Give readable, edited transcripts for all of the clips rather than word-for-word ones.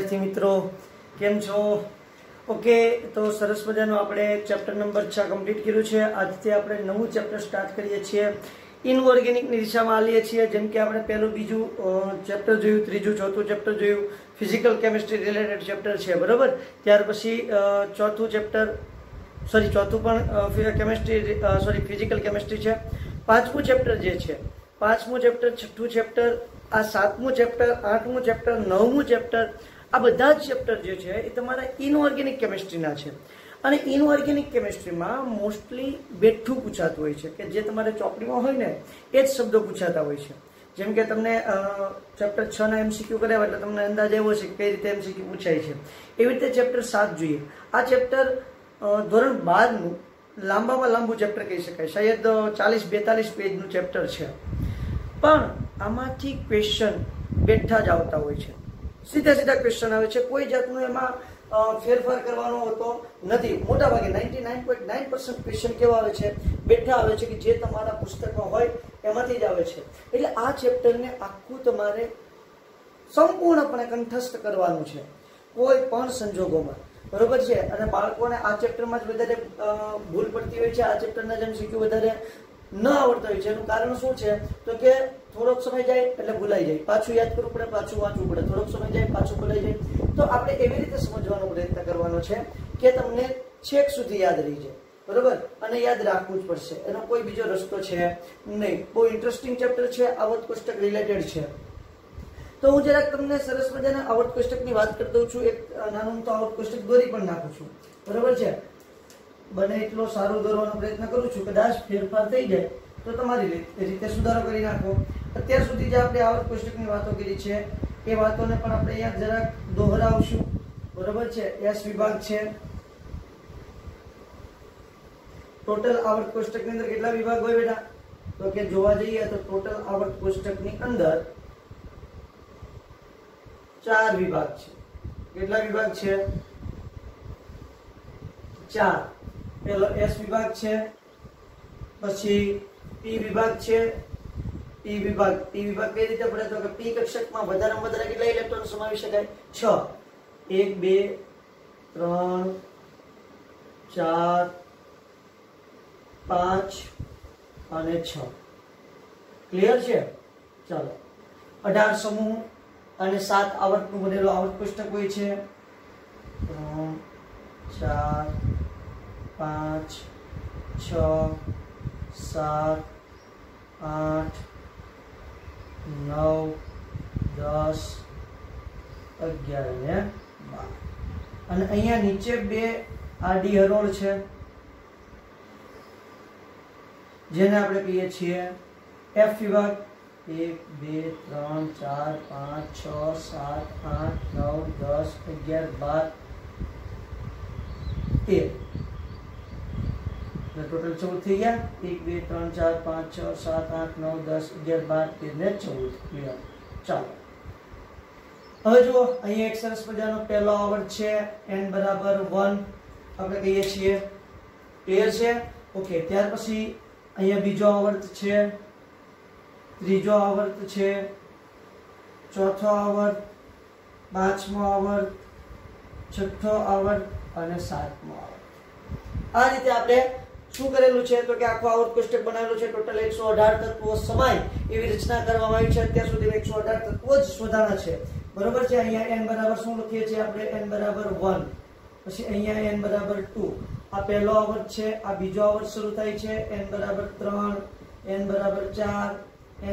विद्यार्थी मित्रों केम छो। ओके तो सरस मजानो આપણે ચેપ્ટર નંબર 6 કમ્પ્લીટ કર્યું છે। આજથી આપણે નવું ચેપ્ટર સ્ટાર્ટ કરીએ છીએ। ઇનઓર્ગેનિક ની દિશામાં આલીએ છીએ। જેમ કે આપણે પહેલું બીજું ચેપ્ટર જોયું, ત્રીજું ચોથું ચેપ્ટર જોયું, ફિઝિકલ કેમિસ્ટ્રી રિલેટેડ ચેપ્ટર છે બરાબર। ત્યાર પછી ચોથું ચેપ્ટર ચોથું પણ કેમિસ્ટ્રી ફિઝિકલ કેમિસ્ટ્રી છે। પાંચમું ચેપ્ટર જે છે, પાંચમું ચેપ્ટર, છઠ્ઠું ચેપ્ટર, આ સાતમું ચેપ્ટર, આઠમું ચેપ્ટર, નવમું ચેપ્ટર, આ બધા જ ચેપ્ટર જે છે એ તમારા ઇનઓર્ગેનિક કેમિસ્ટ્રીના છે। અને ઇનઓર્ગેનિક કેમિસ્ટ્રીમાં મોસ્ટલી બેઠું પૂછાતું હોય છે કે જે તમારે ચોપડીમાં હોય ને એ જ શબ્દો પૂછાતા હોય છે। જેમ કે તમને ચેપ્ટર 6 ના એમસીક્યુ કર્યા એટલે તમને અંદાજ આવ્યો છે કે કઈ રીતે એમસીક્યુ પૂછાય છે। એવી રીતે ચેપ્ટર 7 જોઈએ। આ ચેપ્ટર ધોરણ 12 નું લાંબામાં લાંબુ ચેપ્ટર કહી શકાય, શાયદ 40-42 પેજનું ચેપ્ટર છે, પણ આમાંથી ક્વેશ્ચન બેઠા જ આવતા હોય છે। સીધા સીધા ક્વેશ્ચન આવે છે, કોઈ જાતનું એમાં ફેરફાર કરવાનો હોતો નથી। મોટાભાગે 99.9% ક્વેશ્ચન કેવા આવે છે, બેઠા આવે છે કે જે તમારા પુસ્તકમાં હોય એમાંથી જ આવે છે। એટલે આ ચેપ્ટરને આખું તમારે સંપૂર્ણપણે કંઠસ્થ કરવાનું છે કોઈ પણ સંજોગોમાં, બરોબર છે। અને બાળકોને આ ચેપ્ટરમાં જ વધારે ભૂલ પડતી હોય છે। આ ચેપ્ટરના જેમ શીખ્યું વધારે ન આવડતા હોય છે। એનું કારણ શું છે તો કે થોડોક સમય જાય એટલે ભૂલાઈ જાય, પાછું યાદ કરવું પડે, પાછું વાંચવું પડે, થોડોક સમય જાય પાછું ભૂલાઈ જાય। તો આપણે એવી રીતે સમજવાનો પ્રયત્ન કરવાનો છે કે તમને છેક સુધી યાદ રહી જાય, બરોબર, અને યાદ રાખવું જ પડશે, એનો કોઈ બીજો રસ્તો છે નહીં। બહુ ઇન્ટરેસ્ટિંગ ચેપ્ટર છે, આવર્ત કોષ્ટક રિલેટેડ છે। તો હું જરાક તમને સરસ મજાના આવર્ત કોષ્ટકની વાત કરી દઉં છું। એક નાનું તો આવર્ત કોષ્ટક દોરી પણ નાખું છું, બરોબર છે। બને એટલો સારો દોરવાનો પ્રયત્ન કરું છું, કદાચ ફેરફાર થઈ જાય તો તમારી રીતે સુધારો કરી નાખો। અત્યાર સુધી જે આપણે આવર્ત કોષ્ટકની વાતો કરી છે એ વાતોને પણ આપણે અહીંયા જરાક દોહરાવશું, બરોબર છે। એસ વિભાગ છે, ટોટલ આવર્ત કોષ્ટકની અંદર કેટલા વિભાગ હોય બેટા, તો કે જોવા જઈએ તો ટોટલ આવર્ત કોષ્ટકની અંદર 4 વિભાગ છે। કેટલા વિભાગ છે? 4। પેલો એસ વિભાગ છે, પછી પી વિભાગ છે, પી વિભાગ કઈ રીતે પડે તો કે પી કક્ષકમાં વધારેમાં વધારે કેટલા ઇલેક્ટ્રોન સમાવી શકાય? 6। 1 2 3 4 5 અને 6। ક્લિયર છે? ચાલો, 18 સમૂહ અને 7 આવર્તનું બનેલો આવર્ત કોષ્ટક હોય છે। 3 4 5 6 7 8 9 10 11 ને 12 અને અહીંયા નીચે બે આડી હરોળ છે જેને આપણે કહીએ છીએ એફ વિભાગ। 1 2 3 4 5 6 7 8 9 10 11 12 13 टोटल 14 થઈ ગયા। 1 2 3 4 5 6 7 8 9 10 11 12 13 ને 14 ક્લિયર। ચાલો હવે જુઓ, અહીંયા એક સરસ મજાનો પહેલો આવર્ત છે n બરાબર 1 આપણે કહીએ છીએ, ક્લિયર છે? ઓકે, ત્યાર પછી અહીંયા બીજો આવર્ત છે, ત્રીજો આવર્ત છે, ચોથો આવર્ત, પાંચમો આવર્ત, છઠ્ઠો આવર્ત અને સાતમો આવર્ત। આ રીતે આપણે શું કરેલું છે તો કે આખો આવર્ત કોષ્ટક બનાવેલું છે। ટોટલ 118 તત્વો સમાય એવી રચના કરવામાં આવી છે। અત્યાર સુધી 118 તત્વો જ શોધાણા છે, બરોબર છે। અહીંયા n બરાબર શું લખીએ છીએ આપણે? n બરાબર 1, પછી અહીંયા n બરાબર 2। આ પહેલો આવર્ત છે, આ બીજો આવર્ત શરૂ થાય છે n બરાબર 3, n બરાબર 4,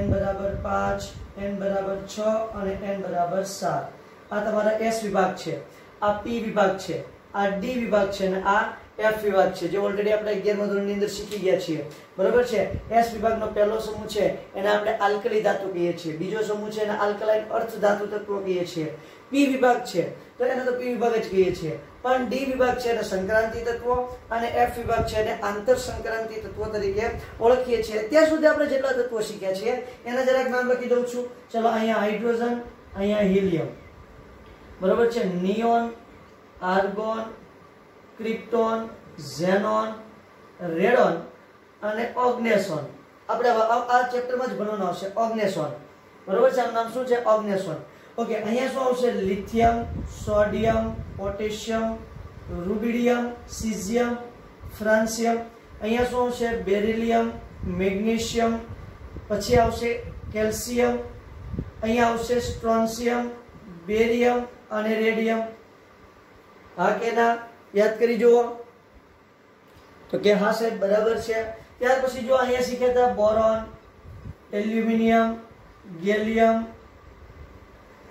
n બરાબર 5, n બરાબર 6 અને n બરાબર 7। આ તમારા એસ વિભાગ છે, આ પી વિભાગ છે, આ ડી વિભાગ છે અને આ એફ વિભાગ છે, જે ઓલરેડી આપણે 11મા ધોરણની અંદર શીખી ગયા છીએ, બરોબર છે। એસ વિભાગનો પહેલો સમૂહ છે એને આપણે આલ્કલી ધાતુ કહીએ છીએ, બીજો સમૂહ છે એને આલ્કલાઇન અર્ધ ધાતુ તત્વો કહીએ છીએ। પી વિભાગ છે તો એને તો પી વિભાગ જ કહીએ છીએ, પણ ડી વિભાગ છે એને સંક્રાંતિ તત્વો અને એફ વિભાગ છે એને આંતર સંક્રાંતિ તત્વો તરીકે ઓળખીએ છીએ। અત્યાર સુધી આપણે જેટલા તત્વો શીખ્યા છીએ એના જરાક નામ લખી દઉં છું। ચલો, અહીંયા હાઇડ્રોજન, અહીંયા હિલિયમ, બરોબર છે, neon, argon, krypton, xenon, radon અને ઓગ્નેસોન। આપણે આ ચેપ્ટરમાં જ ભણવાનું આવશે, ઓગ્નેસોન, બરોબર છે। આનું નામ શું છે? ઓગ્નેસોન। ઓકે, અહીંયા શું આવશે? Lithium, sodium, potassium, rubidium, caesium, francium. અહીંયા શું આવશે? બેરિલિયમ, મેગ્નેશિયમ, પછી આવશે કેલ્શિયમ, અહીંયા આવશે સ્ટ્રોન્સિયમ, બેરિયમ અને રેડિયમ. હા કે ના? યાદ કરી જુઓ તો કે હા સાહેબ બરાબર છે. ત્યાર પછી જો અહીંયા શીખ્યા હતા બોરોન, એલ્યુમિનિયમ, ગેલિયમ.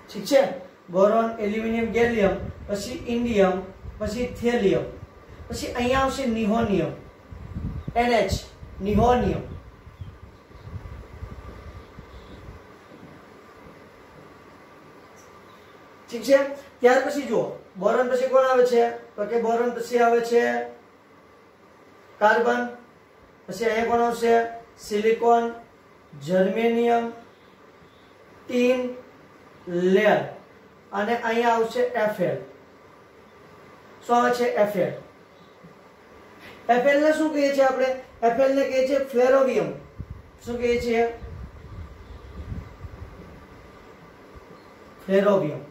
ઠીક છે? બોરોન, એલ્યુમિનિયમ, ગેલિયમ, પછી ઇન્ડિયમ, પછી થેલિયમ, પછી અહીંયા આવશે નિહોનિયમ, NH, નિહોનિયમ. ઠીક છે? ત્યાર પછી જુઓ બોરોન પછી કોણ આવે છે? તો કે બોરોન પછી આવે છે કાર્બન, પછી અહીંયા કોણ આવશે? સિલિકોન, જર્મેનિયમ, ટીન, લેડ અને અહીંયા આવશે Fl. શું આવે છે? Fl. Fl ને શું કહીએ છીએ આપણે? Fl ને કહીએ છીએ ફ્લેરોવિયમ. શું કહીએ છીએ? ફ્લેરોવિયમ.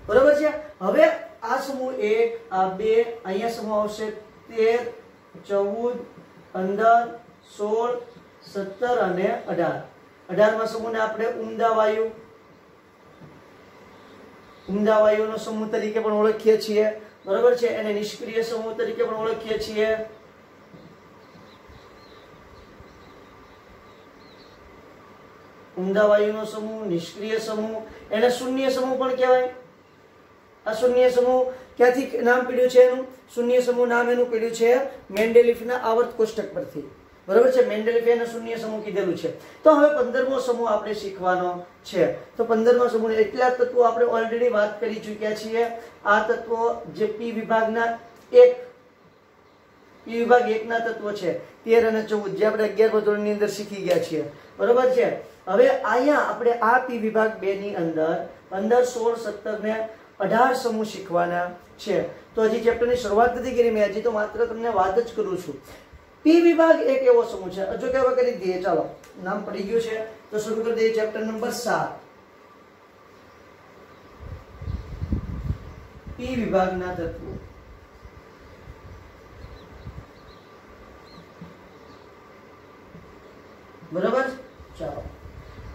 બરોબર છે? હવે આ સમૂહ 1, આ 2, અહીંયા સમૂહ આવશે 13, 14, 15, 16, 17 અને 18. 18માં સમૂહને આપણે ઉમદા વાયુનો સમૂહ તરીકે પણ ઓળખીએ છીએ. બરોબર છે? એને નિષ્ક્રિય સમૂહ તરીકે પણ ઓળખીએ છીએ. ઉમદા વાયુનો સમૂહ, નિષ્ક્રિય સમૂહ, એને શૂન્ય સમૂહ પણ કહેવાય. આ શૂન્ય સમૂહ ક્યાંથી નામ પડ્યું છે એનું? શૂન્ય સમૂહ નામ એનું પડ્યું છે મેન્ડેલિફના આવર્ત કોષ્ટક પરથી. બરોબર છે? મેન્ડેલિફે એને શૂન્ય સમૂહ કીધેલું છે. તો હવે 15મો સમૂહ આપણે શીખવાનો છે. તો 15મા સમૂહ એટલા તત્વો આપણે ઓલરેડી વાત કરી ચૂક્યા છીએ. આ તત્વો જે પી વિભાગના પી વિભાગ 1 ના તત્વો છે 13 અને 14 જે આપણે 11મા ધોરણની અંદર શીખી ગયા છીએ. બરોબર છે? હવે અહીંયા આપણે આ પી વિભાગ 2 ની અંદર 15, 16, 17 ને 18 સમૂહ શીખવાના છે. તો હજી ચેપ્ટરની શરૂઆત નથી કરી મેં, હજી તો માત્ર તમને વાત જ કરું છું. પી વિભાગ એક એવો સમૂહ છે. જો કેવા કરી દઈએ, ચાલો નામ પડી ગયું છે તો શરૂ કરી દઈએ. ચેપ્ટર નંબર 7 પી વિભાગના તત્વો. બરાબર? ચાલો,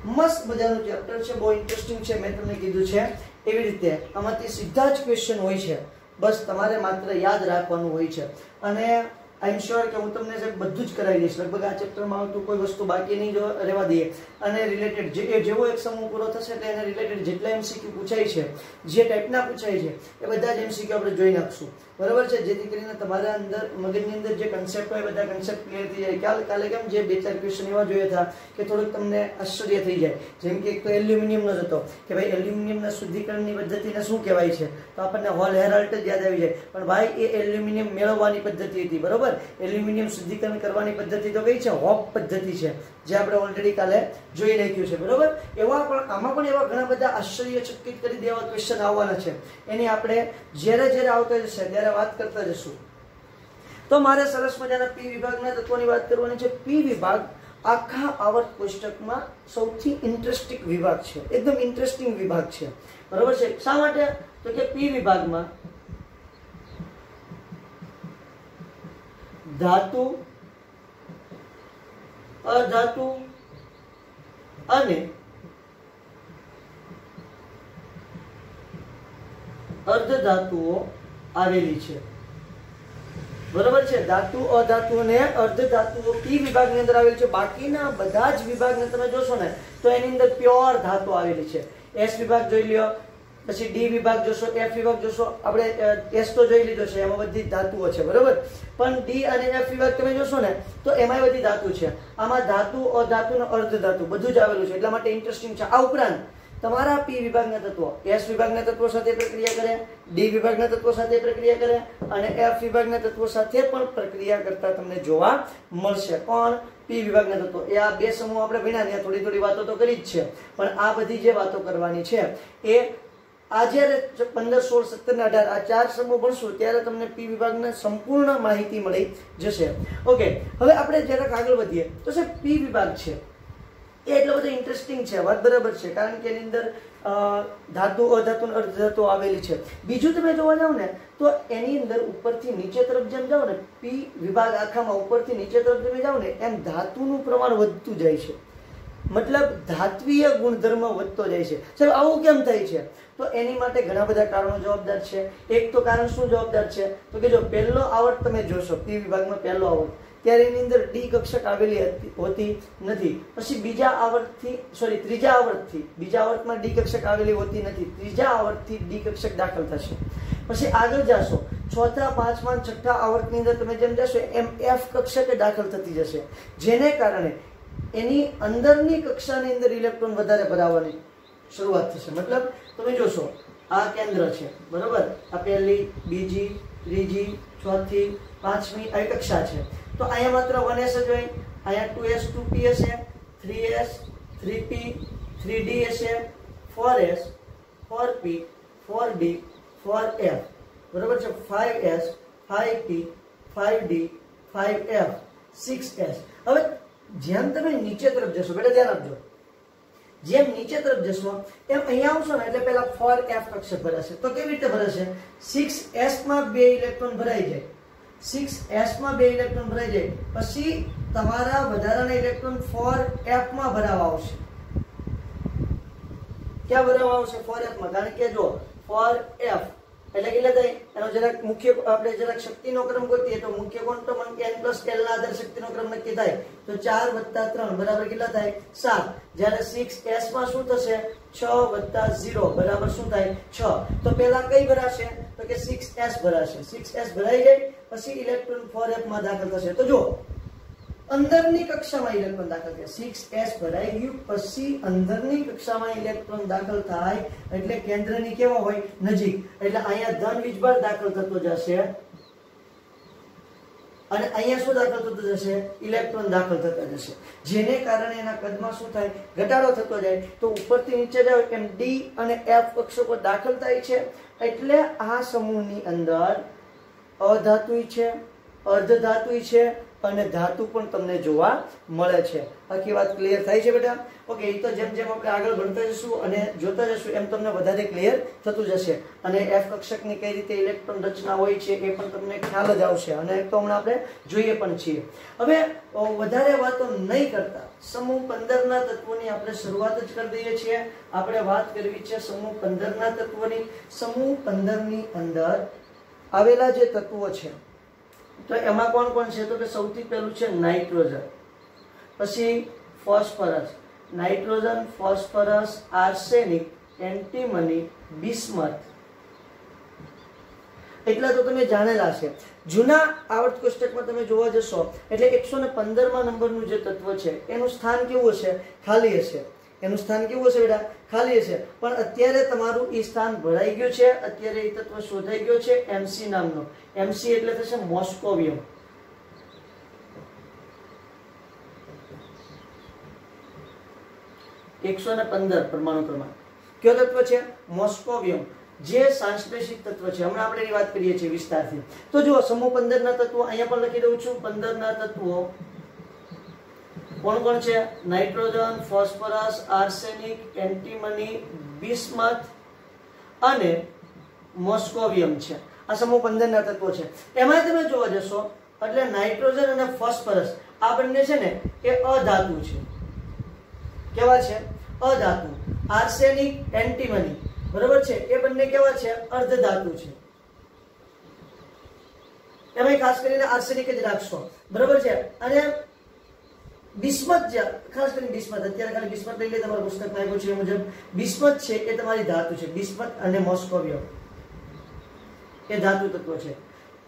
મસ્ત મજાનું ચેપ્ટર છે, બહુ ઇન્ટરેસ્ટિંગ છે. મેં તમને કીધું છે એવી રીતે આમાંથી સીધા જ ક્વેશ્ચન હોય છે. બસ તમારે માત્ર યાદ રાખવાનું હોય છે. અને આઈ એમ શ્યોર કે હું તમને સાહેબ બધું જ કરાવી દઈશ. લગભગ આ ચેપ્ટરમાં આવતું કોઈ વસ્તુ બાકી નહીં રહેવા દઈએ. અને રિલેટેડ જેવો એક સમૂહ પૂરો થશે એટલે એને રિલેટેડ જેટલા MCQ પૂછાય છે, જે ટાઈપના પૂછાય છે, એ બધા જ MCQ આપણે જોઈ નાખશું. બરાબર છે? જેથી કરીને તમારા અંદર મગજની અંદર જે કન્સેપ્ટ હોય બધા કન્સેપ્ટ ક્લિયર થઈ જાય. કાલે કેમ જે 2-4 ક્વેશ્ચન એવા જોયા હતા કે થોડુંક તમને આશ્ચર્ય થઈ જાય. જેમ કે એક તો એલ્યુમિનિયમનો જ હતો કે ભાઈ એલ્યુમિનિયમના શુદ્ધિકરણની પદ્ધતિને શું કહેવાય છે? તો આપણને હોલ હેરાલ્ટ જ યાદ આવી જાય. પણ ભાઈ એ એલ્યુમિનિયમ મેળવવાની પદ્ધતિ હતી. બરોબર? એલ્યુમિનિયમ શુદ્ધિકરણ કરવાની પદ્ધતિ તો કઈ છે? હોપ પદ્ધતિ છે, જે આપણે ઓલરેડી કાલે જોઈ નાખ્યું છે. બરોબર? આમાં પણ એવા ઘણા બધા આશ્ચર્યચકિત કરી દેવા ક્વેશ્ચન આવવાના છે. એની આપણે જ્યારે આવતા જશે ત્યારે વાત કરતા જશું. તો મારે સરસ મજાના પી વિભાગના તત્વોની વાત કરવાની છે. પી વિભાગ આખા આવર્ત કોષ્ટકમાં સૌથી ઇન્ટરેસ્ટિંગ વિભાગ છે. એકદમ ઇન્ટરેસ્ટિંગ વિભાગ છે. બરોબર છે? શા માટે? તો કે પી વિભાગમાં ધાતુ, અધાતુ અને અર્ધધાતુઓ આવેલી છે. બરોબર છે? ધાતુ, અધાતુ અને અર્ધધાતુઓ પી વિભાગની અંદર આવેલી છે. બાકીના બધા જ વિભાગને તમે જોશો ને તો એની અંદર પ્યોર ધાતુ આવેલી છે. એસ વિભાગ જોઈ લ્યો, પછી ડી વિભાગ જોશો, એફ વિભાગ જોશો. આપણે એસ તો જોઈ લીધો છે, એમાં બધી ધાતુઓ છે. બરોબર? પણ ડી અને એફ વિભાગ તમે જોશો ને તો એમાં બધી ધાતુ છે. આમાં ધાતુ, અધાતુ અને અર્ધધાતુ બધું જ આવેલું છે. એટલા માટે ઇન્ટરેસ્ટિંગ છે. આ ઉપરાંત તમારા પી વિભાગના તત્વો એસ વિભાગના તત્વો સાથે પ્રક્રિયા કરે, ડી વિભાગના તત્વો સાથે પ્રક્રિયા કરે અને એફ વિભાગના તત્વો સાથે પણ પ્રક્રિયા કરતા તમને જોવા મળશે. કોણ? પી વિભાગના તત્વો. એ આ બે સમૂહ આપણે ભણ્યા ત્યાં થોડી વાતો તો કરી જ છે, પણ આ બધી જે વાતો કરવાની છે એ આ જ્યારે 15, 16, 17 અને 18 આ 4 સમૂહ ભણશું ત્યારે તમને પી વિભાગના સંપૂર્ણ માહિતી મળી જશે. ઓકે, હવે આપણે જરાક આગળ વધીએ તો સાહેબ પી વિભાગ છે એ એટલો બધો ઇન્ટરેસ્ટિંગ છે, વાત બરાબર છે, કારણ કે એની અંદર ધાતુ, અધાતુ અને અર્ધધાતુ આવેલી છે. બીજું તમે જોવા જાવ ને તો એની અંદર ઉપરથી નીચે તરફ જેમ જાવ ને, પી વિભાગ આખામાં ઉપરથી નીચે તરફ તમે જાવ ને એમ ધાતુનું પ્રમાણ વધતું જાય છે, મતલબ ધાત્વીય ગુણધર્મ વધતો જાય છે. ચલો આવું કેમ થાય છે? તો એની માટે ઘણા બધા કારણો જવાબદાર છે. એક તો કારણ શું જવાબદાર છે? તો કે જો પહેલો આવર્ત તમે જોશો, પી વિભાગમાં પહેલો આવર્ત, ત્યારે એની અંદર ડી કક્ષક આવેલી હોતી નથી. પછી ત્રીજા આવર્તથી બીજા આવર્તમાં ડી કક્ષક આવેલી હોતી નથી. ત્રીજા આવર્તથી ડી કક્ષક દાખલ થશે. પછી આગળ જાશો, ચોથા, પાંચમા, છઠ્ઠા આવર્તની અંદર તમે જેમ જશો એમ એફ કક્ષક દાખલ થતી જશે, જેને કારણે એની અંદરની કક્ષાની અંદર ઇલેક્ટ્રોન વધારે ભરાવાની શરૂઆત થશે. મતલબ તમે જોશો આ કેન્દ્ર છે, બરોબર, આ પહેલી, બીજી, ત્રીજી, ચોથી, પાંચમી આ કક્ષા છે. તો અહીંયા માત્ર 1s જ હોય, અહીંયા 2s 2p હશે, 3s 3p 3d હશે, 4s 4p 4d 4f, બરોબર છે, 5s 5p 5d 5f 6s. હવે જેમ તમે નીચે તરફ જશો, બેટા ધ્યાન આપજો, જેમ નીચે તરફ જશો એમ અહીંયા આવશો ને એટલે પહેલા 4f કક્ષક ભરાશે. તો કેવી રીતે ભરાશે? 6s માં 2 ઇલેક્ટ્રોન ભરાઈ જાય, 6s માં 2 ઇલેક્ટ્રોન ભરાઈ જાય, પછી તમારા વધારાના ઇલેક્ટ્રોન 4f માં ભરાવા આવશે. ક્યાં ભરાવા આવશે? 4f માં. કારણ કે જો 4f એટલે કેટલા થાય? એનો જરાક મુખ્ય આપણે જરાક શક્તિનો ક્રમ ગોતીએ તો મુખ્ય ક્વોન્ટમ અંક n + l ના આધારે શક્તિનો ક્રમ નક્કી થાય. તો 4 + 3 બરાબર કેટલા થાય? 7. જ્યારે 6s માં શું થશે? 6 + 0 બરાબર શું થાય? 6. તો પહેલા કઈ ભરાશે? તો કે 6s ભરાશે. 6s ભરાઈ જાય પછી ઇલેક્ટ્રોન 4f માં દાખલ થશે. તો જો અંદરની કક્ષામાં ઇલેક્ટ્રોન દાખલ થાય, 6s ભરાઈ ગયું પછી અંદરની કક્ષામાં ઇલેક્ટ્રોન દાખલ થાય એટલે કેન્દ્રની કેવા હોય? નજીક. એટલે અહીંયા ધન વીજભાર દાખલ થતો જશે અને અહીંયા શું દાખલ થતો જશે? ઇલેક્ટ્રોન દાખલ થતા જશે, જેને કારણે એના કદમાં શું થાય? ઘટાડો થતો જાય. તો ઉપરથી નીચે જાવ એમ ડી અને એફ કક્ષકો દાખલ થાય છે. એટલે આ સમૂહની અંદર અધાતુય છે, અર્ધધાતુય છે અને ધાતુ પણ તમને જોવા મળે છે. આખી વાત ક્લિયર થાય છે બેટા? ઓકે, એ તો જેમ જેમ આપણે આગળ ભણતા જશું અને જોતા જશું એમ તમને વધારે ક્લિયર થતું જશે. અને એફ કક્ષકની કઈ રીતે ઇલેક્ટ્રોન રચના હોય છે એ પણ તમને ખ્યાલ જ આવશે અને તો હમણાં આપણે જોઈએ પણ છીએ. હવે વધારે વાતો નહીં કરતા સમૂહ 15 ના તત્વોની આપણે શરૂઆત જ કરી દઈએ છીએ. આપણે વાત કરવી છે સમૂહ 15 ના તત્વોની. સમૂહ 15 ની અંદર આવેલા જે તત્વો છે તો એમાં કોણ કોણ છે? તો કે સૌથી પહેલું છે નાઇટ્રોજન, પછી phosphorus, nitrogen, phosphorus, arsenic, antimony, bismuth. એટલા તો તમે જાણેલા છે. જૂના આવર્ત કોષ્ટકમાં તમે જોવા જશો એટલે 115મા નંબરનું જે તત્વ છે એનું સ્થાન કેવું હશે? ખાલી હશે. એનું સ્થાન કેવું હશે બેટા? ખાલી હશે. પણ અત્યારે તમારું એ સ્થાન ભરાઈ ગયું છે. અત્યારે એ તત્વ શોધાઈ ગયો છે MC નામનો. MC એટલે થશે મોસ્કોવિયમ. (115 પરમાણુ ક્રમાંક. કયો તત્વ છે? મોસ્કોવિયમ, જે સાંશ્લેષિક તત્વ છે. હમણાં આપણે એની વાત કરીએ છીએ વિસ્તારથી. તો જુઓ સમૂહ 15 ના તત્વો અહીંયા પણ લખી દઉં છું. 15 ના તત્વો કોણ કોણ છે? Nitrogen, phosphorus, arsenic, antimony, bismuth અને મોસ્કોવિયમ છે. આ સમૂહ 15 ના તત્વો છે. એમાં તમે જોવા જશો એટલે નાઇટ્રોજન અને ફોસ્ફરસ આ બંને છે ને એ અધાતુ છે. કેવા છે? અધાતુ. આર્સેનિક, એન્ટીમની બરોબર છે એ બંને કેવા છે? અર્ધધાતુ છે. એમાં ખાસ કરીને આર્સેનિક જ રાખશો, બરોબર છે. અને બિસ્મથ, ખાસ કરીને બિસ્મથ, અત્યારે ખાલી બિસ્મથ લઈ લે, તમારું પુસ્તકમાં આપ્યું છે એ મુજબ બિસ્મથ છે એ તમારી ધાતુ છે. બિસ્મથ અને મોસ્કોવિયમ એ ધાતુ તત્વ છે.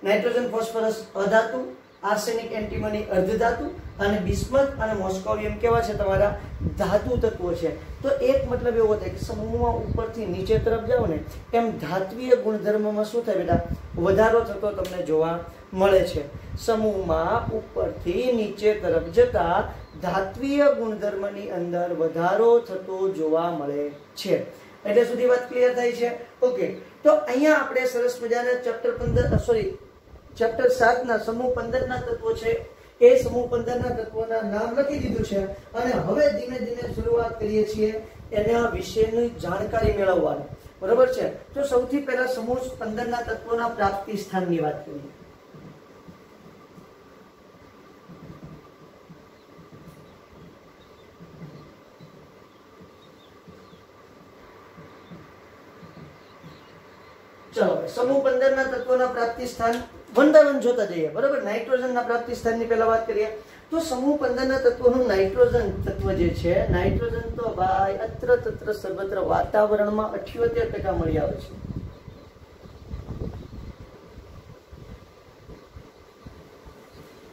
નાઇટ્રોજન, ફોસ્ફરસ અધાતુ, આર્સેનિક, એન્ટીમની અર્ધધાતુ અને બિસ્મથ અને મોસ્કોવિયમ કેવા છે? તમારા ધાતુ તત્વો છે. તો એક મતલબ એવો થાય કે સમૂહમાં ઉપરથી નીચે તરફ જાઓ ને એમ ધાત્વીય ગુણધર્મમાં શું થાય બેટા? વધારો થતો તમને જોવા મળે છે. સમૂહમાં ઉપરથી નીચે તરફ જતા ધાત્વીય ગુણધર્મની અંદર વધારો થતો જોવા મળે છે. એટલે સુધી વાત ક્લિયર થાય છે? ઓકે, તો અહીંયા આપણે સરસ મજાના ચેપ્ટર 7 ના સમૂહ 15 ના તત્વો છે એ સમૂહ 15 ના તત્વોના નામ લખી દીધું છે અને હવે ધીમે ધીમે શરૂઆત કરીએ છીએ એના વિશેની જાણકારી મેળવવાની, બરોબર છે। તો સૌથી પહેલા સમૂહ 15 ના તત્વોના પ્રાપ્તિ સ્થાનની વાત કરીએ। चलो समूह 15 ના તત્વોના પ્રાપ્તિ સ્થાન વન બાય વન જોતા જઈએ, બરોબર। નાઇટ્રોજન ના પ્રાપ્તિ સ્થાનની પહેલા વાત કરીએ તો સમૂહ 15 ના તત્વોનું નાઇટ્રોજન તત્વ જે છે, નાઇટ્રોજન તો ભાઈ અત્ર તત્ર સર્વત્ર વાતાવરણમાં 78% મળી આવે છે।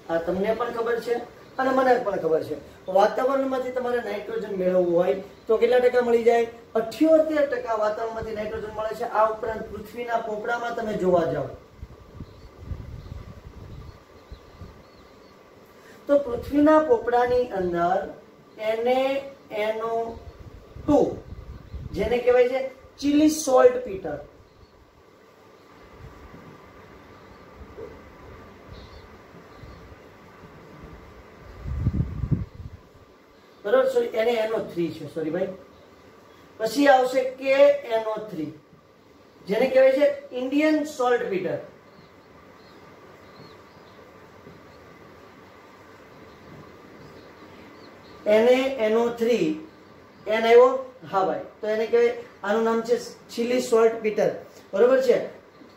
આ તમને પણ ખબર છે અને મને પણ ખબર છે। વાતાવરણમાંથી તમારે નાઇટ્રોજન મેળવવું હોય તો કેટલા ટકા મળી જાય? 78% વાતાવરણમાંથી નાઇટ્રોજન મળે છે। આ ઉપરાંત પૃથ્વીના પોપડામાં તમે જોવા જાઓ તો પૃથ્વીના પોપડાની અંદર NaNO2 જેને કહેવાય છે ચિલી સોલ્ટ પીટર, બરોબર, સોરી NaNO3 છે, સોરી ભાઈ। પછી આવશે KNO3 જેને કહેવાય છે Indian salt Peter, NaNO3 N આવ્યો, હા ભાઈ, તો એને કહેવાય, આનું નામ છે ચિલી સોલ્ટ પીટર, બરોબર છે।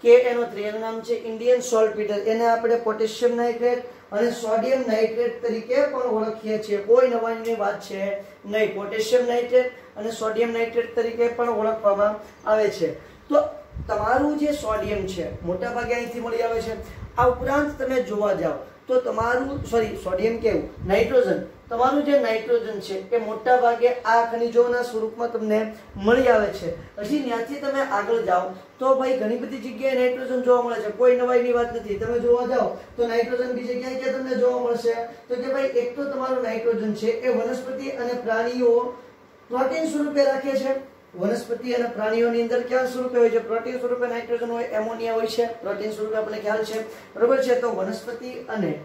KNO3 એનું નામ છે ઇન્ડિયન સોલ્ટ પીટર, એને આપણે પોટેશિયમ નાઇટ્રેટ અને સોડિયમ નાઇટ્રેટ તરીકે પણ ઓળખીએ છીએ। કોઈ નવાઈની વાત છે નહીં, પોટેશિયમ નાઇટ્રેટ અને સોડિયમ નાઇટ્રેટ તરીકે પણ ઓળખવામાં આવે છે। તો તમારું જે સોડિયમ છે મોટા ભાગે અહીંથી મળી આવે છે। આ ઉપરાંત તમે જોવા જાઓ તો તમારું સોડિયમ કેવું નાઇટ્રોજન, તમારું જે નાઇટ્રોજન છે એ મોટા ભાગે આ ખનિજોના સ્વરૂપમાં તમને મળી આવે છે। હજી ત્યાંથી તમે આગળ જાઓ તો ભાઈ ઘણી બધી જગ્યાએ નાઇટ્રોજન જોવા મળે છે, કોઈ નવાઈની વાત નથી। તમે જોવા જાઓ તો નાઇટ્રોજન બીજી જગ્યાએ ક્યાં તમને જોવા મળશે તો કે ભાઈ એક તો તમારું નાઇટ્રોજન છે એ વનસ્પતિ અને પ્રાણીઓ પ્રોટીન સ્વરૂપે રાખે છે। વનસ્પતિ અને પ્રાણીઓની અંદર ક્યાં સ્વરૂપે હોય છે? પ્રોટીન સ્વરૂપે નાઇટ્રોજન હોય, એમોનિયા હોય છે, પ્રોટીન સ્વરૂપે આપણને ખ્યાલ છે, બરોબર છે। તો વનસ્પતિ અને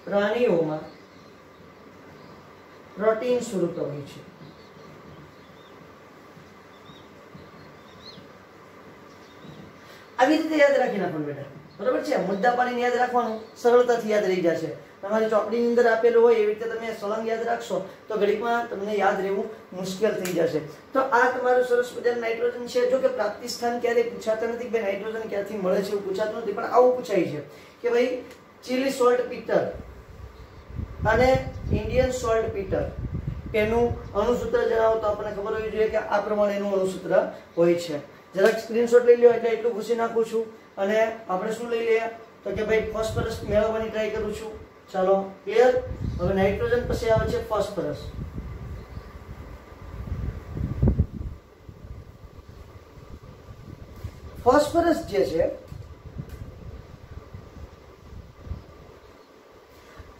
પ્રાણીઓમાં પ્રોટીન સ્વરૂપે હોય છે। આવી રીતે યાદ રાખી નાખવાનું બેટા, બરોબર છે। મુદ્દા પાડીને યાદ રાખવાનું, સરળતાથી યાદ રહી જશે। તમારી ચોપડીની અંદર આપેલું હોય એવી રીતે તમે સળંગ યાદ રાખશો તો ઘડીકમાં તમને યાદ રહેવું મુશ્કેલ થઈ જશે। તો આ તમારું સરસ મજાનું નાઇટ્રોજન છે। જો કે પ્રાપ્તિ સ્થાન ક્યારેય પૂછાતા નથી કે નાઇટ્રોજન ક્યાંથી મળે છે, એવું પૂછાતું નથી, પણ આવું પૂછાય છે કે ભાઈ ચિલી સોલ્ટ પીટર અને ઇન્ડિયન સોલ્ટ પીટર એનું અણુસૂત્ર જણાવો તો આપણને ખબર હોવી જોઈએ કે આ પ્રમાણેનું અણુસૂત્ર હોય છે। જરાક સ્ક્રીનશોટ લઈ લો, એટલે એટલું ઘૂસી નાખું છું અને આપણે શું લઈ લઈએ તો કે ભાઈ ફોસ્ફરસ મેળવવાની ટ્રાય કરું છું। ચાલો ક્લિયર। હવે નાઇટ્રોજન પછી આવે છે ફોસ્ફરસ। ફોસ્ફરસ જે છે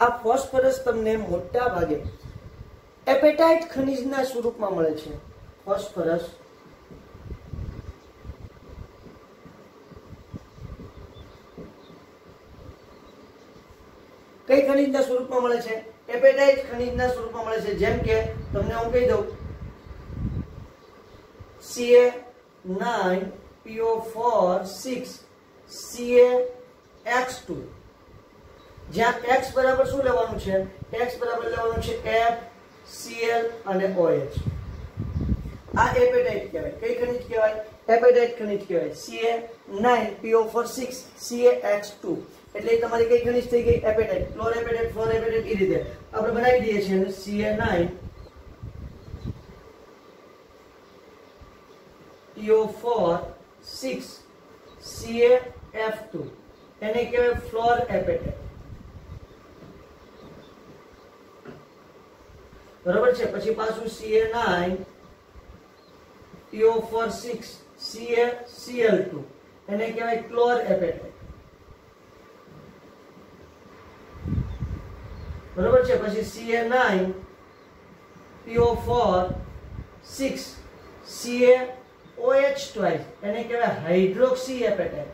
આ ફોસ્ફરસ તમને મોટા ભાગે એપેટાઇટ ખનિજના સ્વરૂપમાં મળે છે। ફોસ્ફરસ કઈ ખનિજના સ્વરૂપમાં મળે છે? એપેટાઇટ ખનિજના સ્વરૂપમાં મળે છે। જેમ કે તમને હું કહી દઉં Ca9PO4 6 CaX2, જ્યાં X બરાબર શું લેવાનું છે? X બરાબર લેવાનું છે FCl અને OH। આ એપેટાઇટ કહેવાય। કઈ ખનિજ કહેવાય? એપેટાઇટ ખનિજ કહેવાય। Ca9PO4 6 CaX2 એટલે એ તમારી કઈ ખનિજ થઈ ગઈ? એપેટાઇટ। ક્લોર એપેટાઇટ, ફ્લોર એપેટાઇટ, એ રીતે આપણે બનાવી દઈએ છીએ Ca9PO4 6 CaF2 એને કહેવાય ફ્લોર એપેટાઇટ, બરોબર છે। પછી પાછું Ca9PO4 6 CaCl2 એને કહેવાય ક્લોર એપેટાઇટ, બરોબર છે। પછી Ca9PO4 6 CaOH ટ્વાઇસ એને કહેવાય હાઇડ્રોક્સી એપેટાઇટ,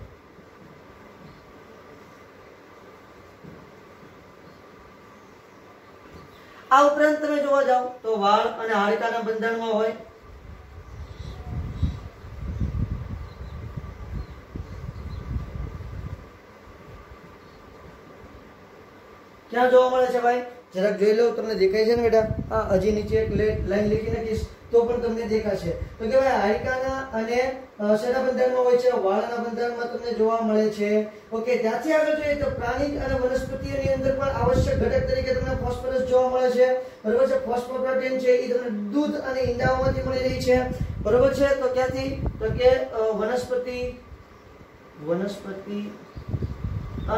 આ ઉપરાંત તમે જોવા જાવ તો વાળ અને હાડકાના બંધારણમાં હોય, ક્યાં જોવા મળે છે ભાઈ? જરાક જોઈ લો, તમને દેખાય છે ને બેટા? હા, હજી નીચે એક લાઈન લખી નાખીશ તો પણ તમને દેખાશે. તો કે ભાઈ હાડકાના અને શેના બંધારણમાં હોય છે? વાળના બંધારણમાં તમને જોવા મળે છે. ઓકે, ત્યાંથી આગળ જોઈએ તો પ્રાણી અને વનસ્પતિઓની અંદર પણ આવશ્યક ઘટક તરીકે તમને ફોસ્ફરસ જોવા મળે છે. બરોબર છે? ફોસ્ફોપ્રોટીન છે એ તમને દૂધ અને ઈંડાઓમાંથી મળી રહી છે. બરોબર છે? તો ક્યાંથી? તો કે વનસ્પતિ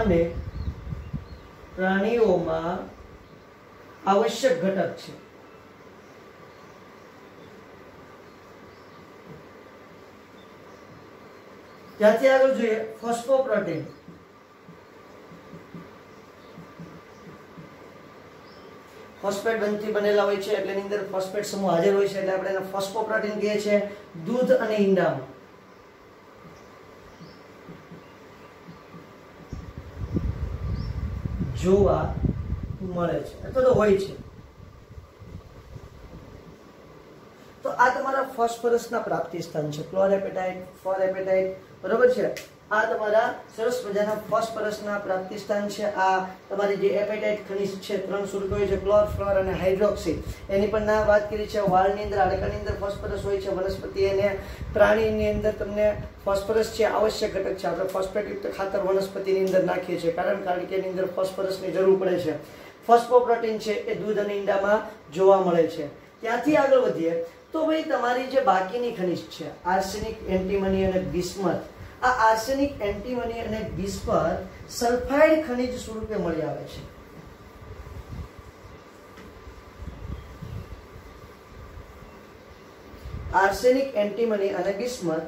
અને પ્રાણીઓમાં આવશ્યક ઘટક છે. ત્યાંથી આગળ જોઈએ ફોસ્ફોપ્રોટીન. ફોસ્ફેટ બનથી બનેલા હોય છે એટલે એની અંદર ફોસ્ફેટ સમૂહ હાજર હોય છે એટલે આપણે એને ફોસ્ફોપ્રોટીન કહીએ છીએ. દૂધ અને ઈંડામાં જોવા મળે છે અથવા તો હોય છે. તો આ તમારા ફોસ્ફરસના પ્રાપ્તિ સ્થાન છે. ક્લોરેપેટાઇટ, ફોરેપેટાઇટ. બરોબર છે? આ તમારા સરસ મજાના ફોસ્ફરસના પ્રાપ્તિ સ્થાન છે. આ તમારી જે એપેટાઇટ ખનિજ છે 3 સ્વરૂપે હોય છે, ક્લોર, ફ્લોર અને હાઇડ્રોક્સી. એની પણ ના વાત કરી છે. વાળની અંદર, હાડકાની અંદર ફોસ્ફરસ હોય છે. વનસ્પતિ અને પ્રાણીની અંદર તમને ફોસ્ફરસ છે આવશ્યક ઘટક છે. આપણે ફોસ્ફેટયુક્ત ખાતર વનસ્પતિની અંદર નાખીએ છીએ કારણ કે એની અંદર ફોસ્ફરસની જરૂર પડે છે. ફોસ્ફોપ્રોટીન છે એ દૂધ અને ઈંડામાં જોવા મળે છે. ત્યાંથી આગળ વધીએ તો ભાઈ તમારી જે બાકીની ખનિજ છે આર્સેનિક, એન્ટીમની અને બિસ્મથ. આ આર્સેનિક, એન્ટીમની અને બિસ્મથ સલ્ફાઇડ ખનિજ સ્વરૂપે મળી આવે છે. આર્સેનિક, એન્ટીમની અને બિસ્મથ,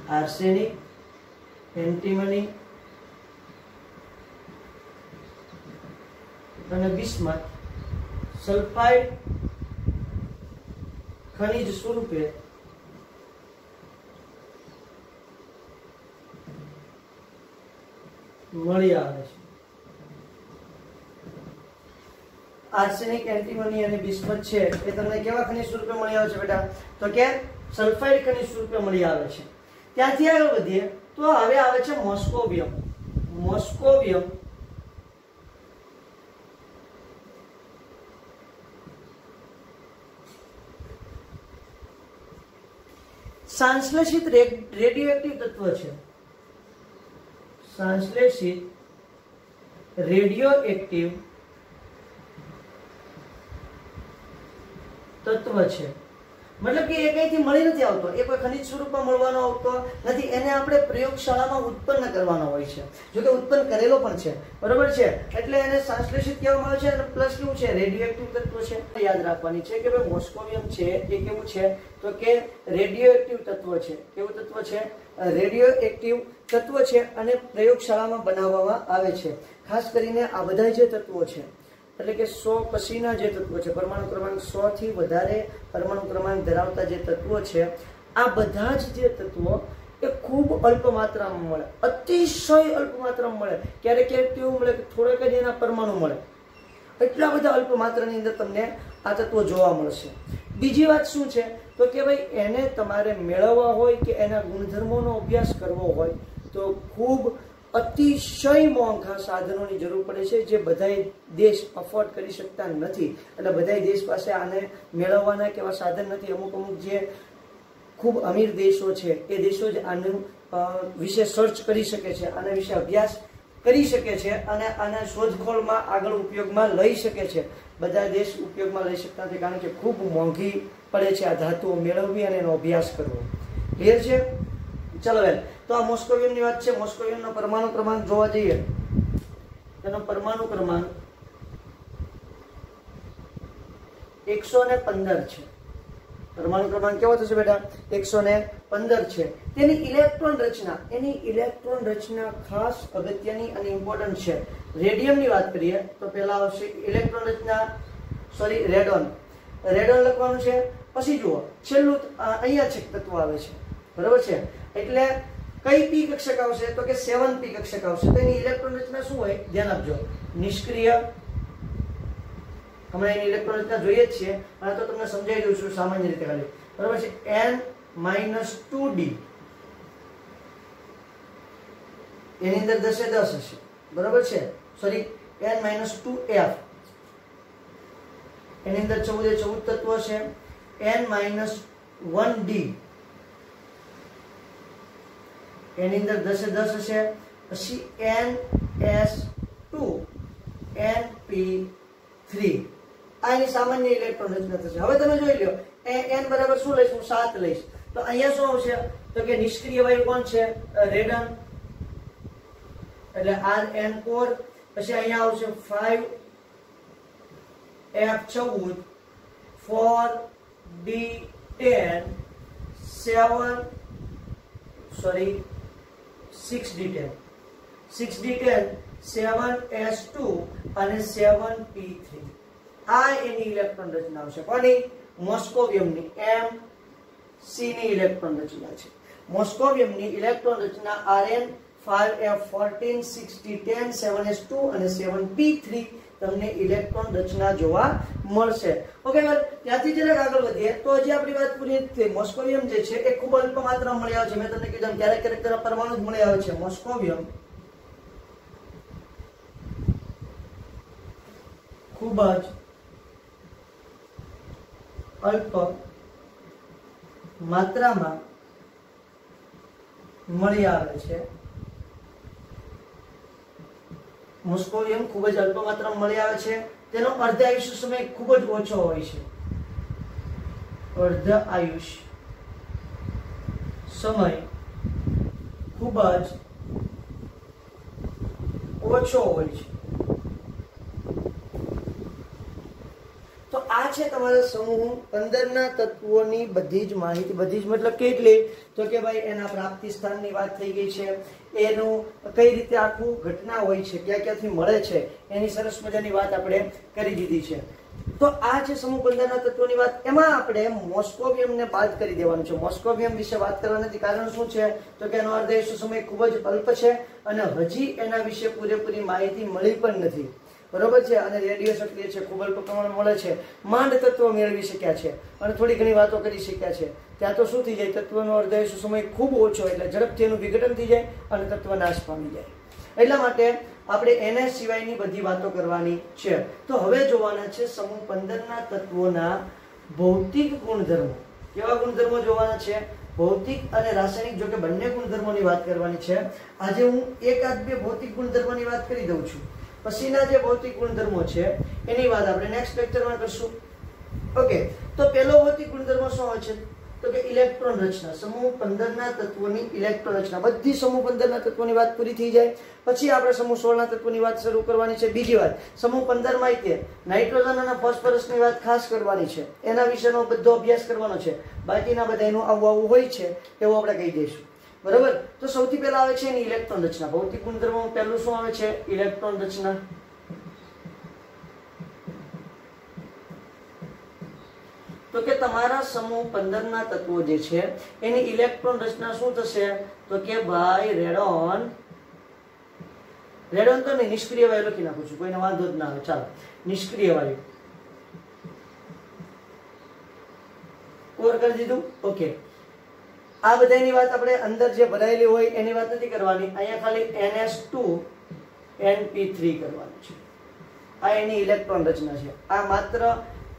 આર્સેનિક, એન્ટીમની અને બિસ્મથ સલ્ફાઇડ ખનિજ સ્વરૂપે મળી આવે છે. આર્સેનિક, એન્ટીમની અને બિસ્મથ છે એ તમને કેવા ખનિજ સ્વરૂપે મળી આવે છે બેટા? તો કે સલ્ફાઇડ ખનિજ સ્વરૂપે મળી આવે છે. ત્યાંથી આગળ વધીએ તો હવે આવે છે મોસ્કોવિયમ. મોસ્કોવિયમ સંશ્લેષિત રેડિયોએક્ટિવ તત્વ છે. સંશ્લેષિત રેડિયોએક્ટિવ તત્વ છે. મતલબ કે એ કઈથી મળી નથી આવતો, એ કોઈ ખનિજ સ્વરૂપમાં મળવાનો આવતો નથી. એને આપણે પ્રયોગશાળામાં ઉત્પન્ન કરવાનો હોય છે. જો કે ઉત્પન્ન કરેલો પણ છે. બરોબર છે? એટલે એને સંશ્લેષિત કહેવામાં આવે છે અને પ્લસ કેવું છે? રેડિયોએક્ટિવ તત્વ છે. યાદ રાખવાની છે કે ભાઈ મોસ્કોવિયમ છે એ કેવું છે? તો કે રેડિયોએક્ટિવ તત્વ છે. કેવું તત્વ છે? રેડિયોએક્ટિવ તત્વ છે અને પ્રયોગશાળામાં બનાવવામાં આવે છે. ખાસ કરીને આ બધા જે તત્વો છે એટલે કે 100 પછીના જે તત્વો છે, પરમાણુ ક્રમાંક 100 થી વધારે પરમાણુ ક્રમાંક ધરાવતા જે તત્વો છે, આ બધા જ જે તત્વો એ ખૂબ અલ્પ માત્રામાં મળે, અતિશય અલ્પ માત્રામાં મળે. ક્યારેક ક્યારેક કેવું મળે કે થોડાક જ એના પરમાણુ મળે. એટલા બધા અલ્પ માત્રાની અંદર તમને આ તત્વો જોવા મળશે. બીજી વાત શું છે? તો કે ભાઈ એને તમારે મેળવવા હોય કે એના ગુણધર્મોનો અભ્યાસ કરવો હોય તો ખૂબ અતિશય મોંઘા સાધનોની જરૂર પડે છે, જે બધા દેશ અફોર્ડ કરી શકતા નથી. એટલે બધા દેશ પાસે આને મેળવવાના કેવા સાધન નથી. અમુક જે ખૂબ અમીર દેશો છે એ દેશો જ આનું વિશે સર્ચ કરી શકે છે, આના વિશે અભ્યાસ કરી શકે છે અને આના શોધખોળમાં આગળ ઉપયોગમાં લઈ શકે છે. બધા દેશ ઉપયોગમાં લઈ શકતા નથી કારણ કે ખૂબ મોંઘી પડે છે આ ધાતુઓ મેળવવી અને એનો અભ્યાસ કરવો. ક્લિયર છે? ચલો વેલ, તો આ મોસ્કોવિયમની વાત છે. મોસ્કોવિયમનો પરમાણુ ક્રમાંક જોવા જઈએ, તેનો પરમાણુ ક્રમાંક 115 છે. પરમાણુ ક્રમાંક કેવો થશે બેટા? 115 છે. તેની ઇલેક્ટ્રોન રચના ખાસ અગત્યની અને ઇમ્પોર્ટન્ટ છે. રેડિયમની વાત કરીએ તો પહેલા આવશે ઇલેક્ટ્રોન રચના, રેડોન લખવાનું છે. પછી જુઓ છેલ્લું અહીંયા છે તત્વ આવે છે. બરોબર છે? એટલે કઈ પી કક્ષક આવશે? તો કે 7p કક્ષક આવશે. તો એની ઇલેક્ટ્રોન રચના શું હોય? ધ્યાન આપજો. નિષ્ક્રિય, હમણાં એની ઇલેક્ટ્રોન રચના જોઈએ જ છીએ, અને તો તમને સમજાવી દઉં છું સામાન્ય રીતે ખાલી, બરાબર છે. n-2d એની અંદર 10 એ 10 હશે, બરાબર છે. સોરી, n-2f એની અંદર 14 એ 14 તત્વો છે. n-1d એની અંદર 10 એ 10 હશે. પછી ns2 np3 આ એની સામાન્ય ઇલેક્ટ્રોન રચના થશે. હવે તમે જોઈ લો, n બરાબર શું લઈશ? હું 7 લઈશ. તો અહીંયા શું આવશે? તો કે નિષ્ક્રિય વાયુ કોણ છે? રેડન, એટલે Rn4. પછી અહીંયા આવશે 5f14 4d10 6d10 6d10 7s2 અને 7p3 આ એની ઇલેક્ટ્રોન રચના આવશે. કોની? મોસ્કોવિયમની Mc ની ઇલેક્ટ્રોન રચના છે. મોસ્કોવિયમની ઇલેક્ટ્રોન રચના Rn 5f14 6d10 7s2 અને 7p3 તમને ઇલેક્ટ્રોન રચના જોવા મળશે. ઓકે, ત્યાંથી જરાક આગળ વધીએ તો હજી આપણી વાત પૂરી થઈ. મોસ્કોવિયમ જે છે એ ખૂબ અલ્પ માત્રામાં મળી આવે છે. મેં તમને કીધું ક્યારેક ક્યારેક તેના પરમાણુ જ મળી આવે છે. મોસ્કોવિયમ ખૂબ જ અલ્પ માત્રામાં મળી આવે છે. મોસ્કોવિયમ ખૂબ જ અલ્પ માત્રામાં મળી આવે છે. તેનો અર્ધ આયુષ્ય સમય ખૂબ જ ઓછો હોય છે. અર્ધ આયુષ્ય સમય ખૂબ જ ઓછો હોય છે. તો આ છે તમારા સમૂહ 15 ના તત્વોની બધી જ માહિતી. બધી જ મતલબ કેટલી? તો કે ભાઈ એના પ્રાપ્તિ સ્થાનની વાત થઈ ગઈ છે, એનું કઈ રીતે આખું ઘટના હોય છે, ક્યાં ક્યાંથી મળે છે, એની સરસ મજાની વાત આપણે કરી દીધી છે. તો આ છે સમૂહ 15 ના તત્વોની વાત. એમાં આપણે મોસ્કોવિયમને બાદ કરી દેવાનું છે. મોસ્કોવિયમ વિશે વાત કરવા નથી. કારણ શું છે? તો કે એનો અર્ધ આયુષ્ય સમય ખૂબ જ અલ્પ છે અને હજી એના વિશે પૂરેપૂરી માહિતી મળી પણ નથી, બરોબર છે. અને રેડિયો સક્રિય છે, ખૂબ અલ્પ પ્રમાણમાં મળે છે. માંડ તત્વો મેળવી શક્યા છે અને થોડી ઘણી વાતો કરી શક્યા છે. ત્યાં તો શું થઈ જાય? તત્વનો અર્ધ આયુષ્ય સમય ખૂબ ઓછો, એટલે ઝડપથી એનું વિઘટન થઈ જાય અને તત્વ નાશ પામી જાય. એટલા માટે આપણે એને સિવાયની બધી વાતો કરવાની છે. તો હવે જોવાના છે સમૂહ 15 ના તત્વોના ભૌતિક ગુણધર્મો. કેવા ગુણધર્મો જોવાના છે? ભૌતિક અને રાસાયણિક, જો કે બંને ગુણધર્મોની વાત કરવાની છે. આજે હું એકાદ બે ભૌતિક ગુણધર્મોની વાત કરી દઉં છું. પછીના જે ભૌતિક ગુણધર્મો છે એની વાત આપણે નેક્સ્ટ લેક્ચરમાં કરશું. ઓકે, તો પહેલો ભૌતિક ગુણધર્મ શું હોય છે? તો કે ઇલેક્ટ્રોન રચના. સમૂહ 15 ના તત્વોની ઇલેક્ટ્રોન રચના. બધી સમૂહ 15 ના તત્વોની વાત પૂરી થઈ જાય પછી આપણે સમૂહ 16 ના તત્વોની વાત શરૂ કરવાની છે. બીજી વાત, સમૂહ 15 માં તે નાઇટ્રોજન અને ફોસ્ફરસની વાત ખાસ કરવાની છે. એના વિશેનો બધો અભ્યાસ કરવાનો છે. બાકીના બધા એનું આવું હોય છે એવું આપણે કહી દઈશું, બરાબર. તો સૌથી પહેલા આવે છે એની ઇલેક્ટ્રોન રચના. ભૌતિક ગુણધર્મમાં પહેલું શું આવે છે? ઇલેક્ટ્રોન રચના. તો કે તમારા સમૂહ 15 ના તત્વો જે છે એની ઇલેક્ટ્રોન રચના શું થશે? તો કે ભાઈ રેડોન તો નહીં, નિષ્ક્રિય વાયુ લખી નાખું છું, કોઈને વાંધો જ ના આવે. ચાલો, નિષ્ક્રિય વાયુ ઓર કરી દીધું. ઓકે, આ બધાની વાત આપણે અંદર જે ભરાયેલી હોય એની વાત નથી કરવાની. અહીંયા ખાલી ns2 np3 કરવાનું છે. આ એની ઇલેક્ટ્રોન રચના છે. આ માત્ર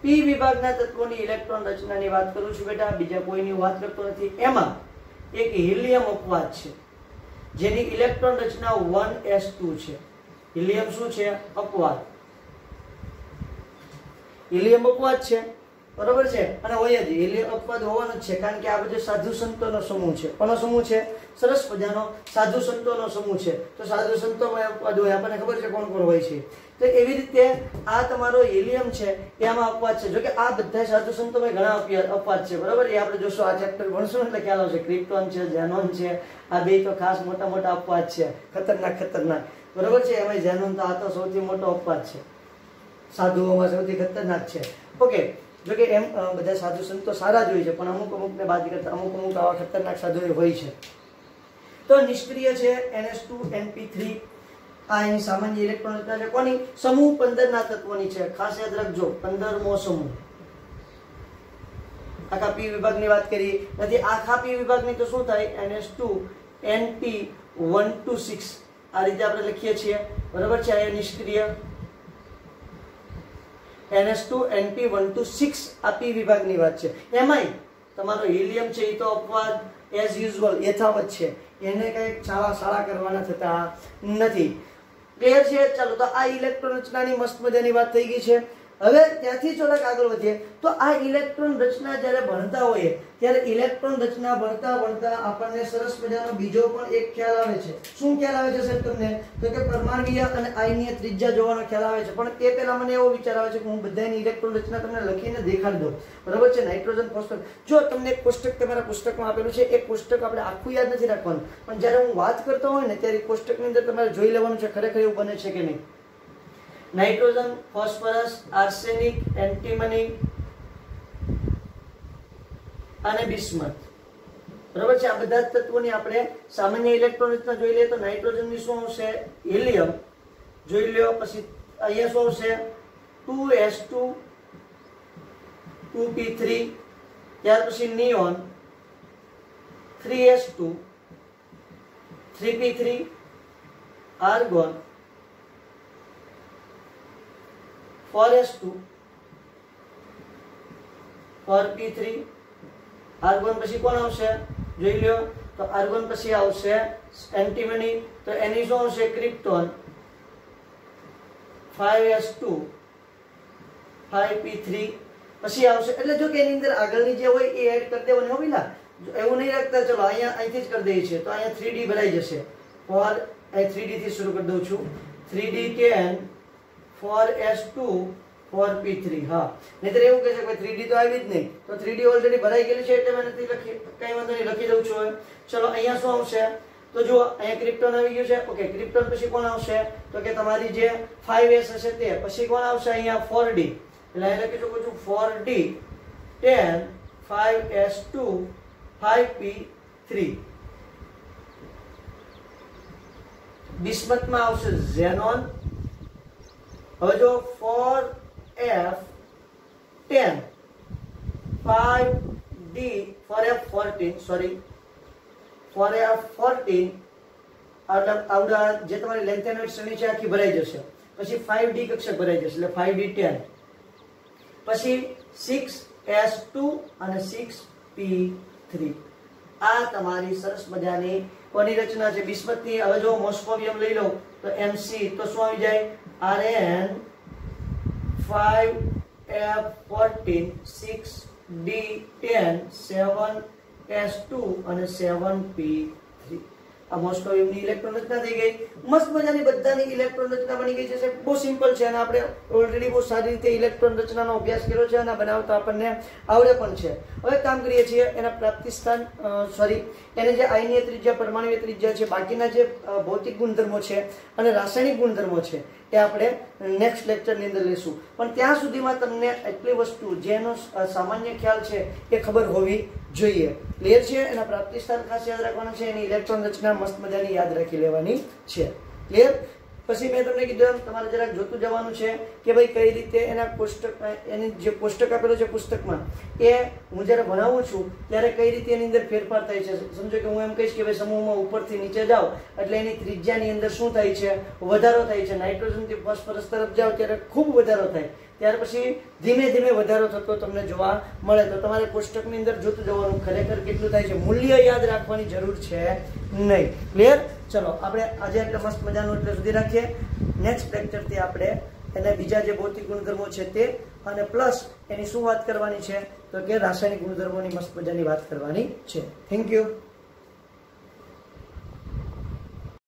p વિભાગના તત્વોની ઇલેક્ટ્રોન રચનાની વાત કરું છું બેટા, બીજા કોઈની વાત કરતો નથી. એમાં એક હિલિયમ અપવાદ છે જેની ઇલેક્ટ્રોન રચના 1s2 છે. હિલિયમ શું છે? અપવાદ. હિલિયમ અપવાદ છે, બરોબર છે. અને હોય જ, હિલિયમ અપવાદ હોવાનો જ છે, કારણ કે આ બધો સાધુ સંતોનો સમૂહ છે. કોનો સમૂહ છે? સરસ મજાનો સાધુ સંતોનો સમૂહ છે. તો સાધુ સંતોમાં અપવાદ હોય, આપણને ખબર છે કોણ કોણ હોય છે. તો એવી રીતે આ તમારો હિલિયમ છે એમાં અપવાદ છે. જો કે આ બધા સાધુ સંતોમાં ઘણા અપવાદ છે, બરોબર. એ આપણે જોશું, આ ચેપ્ટર ભણશું એટલે ખ્યાલ આવશે. ક્રિપ્ટોન છે, ઝેનોન છે, આ બે તો ખાસ મોટા મોટા અપવાદ છે, ખતરનાક, બરોબર છે. એમાં ઝેનોન તો આ તો સૌથી મોટો અપવાદ છે, સાધુઓમાં સૌથી ખતરનાક છે. ઓકે, જો કે એમ બધા સાધુ સંતો સારા જ હોય છે, પણ અમુક ને બાદ કરતા અમુક આવા ખતરનાક સાધુ હોય છે. તો નિષ્ક્રિય છે ns2 np3. આ એની સામાન્ય ઇલેક્ટ્રોન રચના છે કોની? સમૂહ 15 ના તત્વોની છે. ખાસ યાદ રાખજો 15મો સમૂહ. આખા પી વિભાગની વાત કરી નથી. આખા પી વિભાગની તો શું થાય? NS2NP126 આ રીતે આપણે લખીએ છીએ, બરોબર છે. આ નિષ્ક્રિય NS2NP126 આ પી વિભાગની વાત છે. એમાંય તમારો હિલિયમ છે એ તો અપવાદ એઝ યુઝ્યુઅલ યથાવત છે, એને કઈ શાળા કરવાના થતા નથી. ક્લિયર છે? ચાલો, તો આ ઇલેક્ટ્રોન રચનાની મસ્ત મજાની વાત થઈ ગઈ છે. હવે ત્યાંથી થોડાક આગળ વધીએ તો આ ઇલેક્ટ્રોન રચના જ્યારે ભણતા હોઈએ ત્યારે ઇલેક્ટ્રોન રચના ભણતા આપણને સરસ મજાનો બીજો પણ એક ખ્યાલ આવે છે. શું ખ્યાલ આવે છે સાહેબ તમને? તો કે પરમાણ્વીય અને આયનીય ત્રિજ્યા જોવાનો ખ્યાલ આવે છે. પણ તે પહેલા મને એવો વિચાર આવે છે કે હું બધાની ઇલેક્ટ્રોન રચના તમને લખીને દેખાડી દઉં, બરાબર છે. Nitrogen, phosphorus. જો તમને એક કોષ્ટક તમારા પુસ્તકમાં આપેલું છે, એક કોષ્ટક આપણે આખું યાદ નથી રાખવાનું, પણ જ્યારે હું વાત કરતો હોય ને ત્યારે કોષ્ટકની અંદર તમારે જોઈ લેવાનું છે ખરેખર એવું બને છે કે નહીં. નાઇટ્રોજન, ફોસ્ફરસ, આર્સેનિક, એન્ટીમની અને બિસ્મથ, બરાબર છે. આ બધા તત્વોની આપણે સામાન્ય ઇલેક્ટ્રોન રચના જોઈ લઈએ તો નાઇટ્રોજનની શું આવશે? હિલિયમ જોઈ લ્યો. પછી અહીંયા શું આવશે? 2s2 2p3. ત્યાર પછી neon 3s2 3p3, argon 4s2 4p3. Argon પછી કોણ આવશે? જોઈ લ્યો. તો આર્ગોન પછી આવશે એન્ટીમની, તો એની શું આવશે? ક્રિપ્ટોન 5s2 5p3 પછી આવશે. એટલે જો કે એની અંદર આગળની જે હોય એ એડ કરી દેવાની હોય પેલા, એવું નહીં રાખતા. ચલો અહીંયા અહીંથી જ કરી દઈએ છીએ, તો અહીંયા 3d ભરાઈ જશે. અહીં 3d થી શરૂ કરી દઉં છું. 3d10 4s2 4p3. હા, નહીતર એવું કહે છે કે 3d તો આવી જ નહીં, તો 3d ઓલરેડી ભરાઈ ગયેલી છે એટલે મેં નથી લખી, કઈ વાંધો નહીં, લખી દઉં છું. ચલો અહીંયા શું આવશે? તો જુઓ અહીંયા ક્રિપ્ટોન આવી ગયું છે. ઓકે, ક્રિપ્ટોન પછી કોણ આવશે? તો કે તમારી જે 5s હશે તે. પછી કોણ આવશે? અહીંયા 4d, એટલે અહીં લખી શકું છું 4d 10 5s2 5p3. બિસ્મથમાં આવશે ઝેનોન. હવે જો 4f10 5d 4f14 sorry 4f14 આવડા જે તમારી લેન્થ એન્ડ વિડ્થ શ્રેણી છે આખી ભરાઈ જશે. પછી 5d કક્ષક ભરાઈ જશે, એટલે 5d10. પછી 6s2 અને 6p3. આ તમારી સરસ મજાની કોની રચના છે? બિસ્મથની. હવે જો મોસ્કોવિયમ લઈ લો તો mc, તો શું આવી જાય? Rn 5f14 6d10 7s2 અને 7p3. આ મોસ્કોવિયમની ઇલેક્ટ્રોન રચના થઈ ગઈ. મસ્ત મજાની બધાની ઇલેક્ટ્રોન રચના બની ગઈ છે. બહુ સિમ્પલ છે અને આપણે ઓલરેડી બહુ સારી રીતે ઇલેક્ટ્રોન રચનાનો અભ્યાસ કર્યો છે અને બનાવતા આપણને આવડે પણ છે. હવે કામ કરીએ છીએ એના પ્રાપ્તિ સ્થાન એને જે આયનીય ત્રિજ્યા, પરમાણુય ત્રિજ્યા છે, બાકીના જે ભૌતિક ગુણધર્મો છે અને રાસાયણિક ગુણધર્મો છે એ આપણે નેક્સ્ટ લેક્ચરની અંદર લઈશું. પણ ત્યાં સુધીમાં તમને એટલી વસ્તુ જેનો સામાન્ય ખ્યાલ છે એ ખબર હોવી જોઈએ. ક્લિયર છે? એના પ્રાપ્તિ સ્થાન ખાસ યાદ રાખવાના છે, એની ઇલેક્ટ્રોન રચના મસ્ત મજાની યાદ રાખી લેવાની છે. ક્લિયર? પછી મેં તમને કીધું તમારે જરાક જોતું જવાનું છે કે ભાઈ કઈ રીતે એના કોષ્ટક, એની જે કોષ્ટક આપેલો છે પુસ્તકમાં, એ હું જ્યારે ભણાવું છું ત્યારે કઈ રીતે એની અંદર ફેરફાર થાય છે. સમજો કે હું એમ કહીશ કે ભાઈ સમૂહમાં ઉપરથી નીચે જાઓ એટલે એની ત્રિજ્યાની અંદર શું થાય છે? વધારો થાય છે. નાઇટ્રોજનથી ફોસ્ફરસ તરફ જાઓ ત્યારે ખૂબ વધારો થાય, ત્યાર પછી ધીમે ધીમે વધારો થતો તમને જોવા મળે. તો તમારે કોષ્ટકની અંદર જોતું જવાનું ખરેખર કેટલું થાય છે. મૂલ્ય યાદ રાખવાની જરૂર છે નહીં. ક્લિયર? ચલો, આપણે આજે એટલે મસ્ત મજાનું એટલે સુધી રાખીએ. નેક્સ્ટ લેક્ચરથી આપણે એને બીજા જે ભૌતિક ગુણધર્મો છે તે અને પ્લસ એની શું વાત કરવાની છે? તો કે રાસાયણિક ગુણધર્મોની મસ્ત મજાની વાત કરવાની છે. Thank you.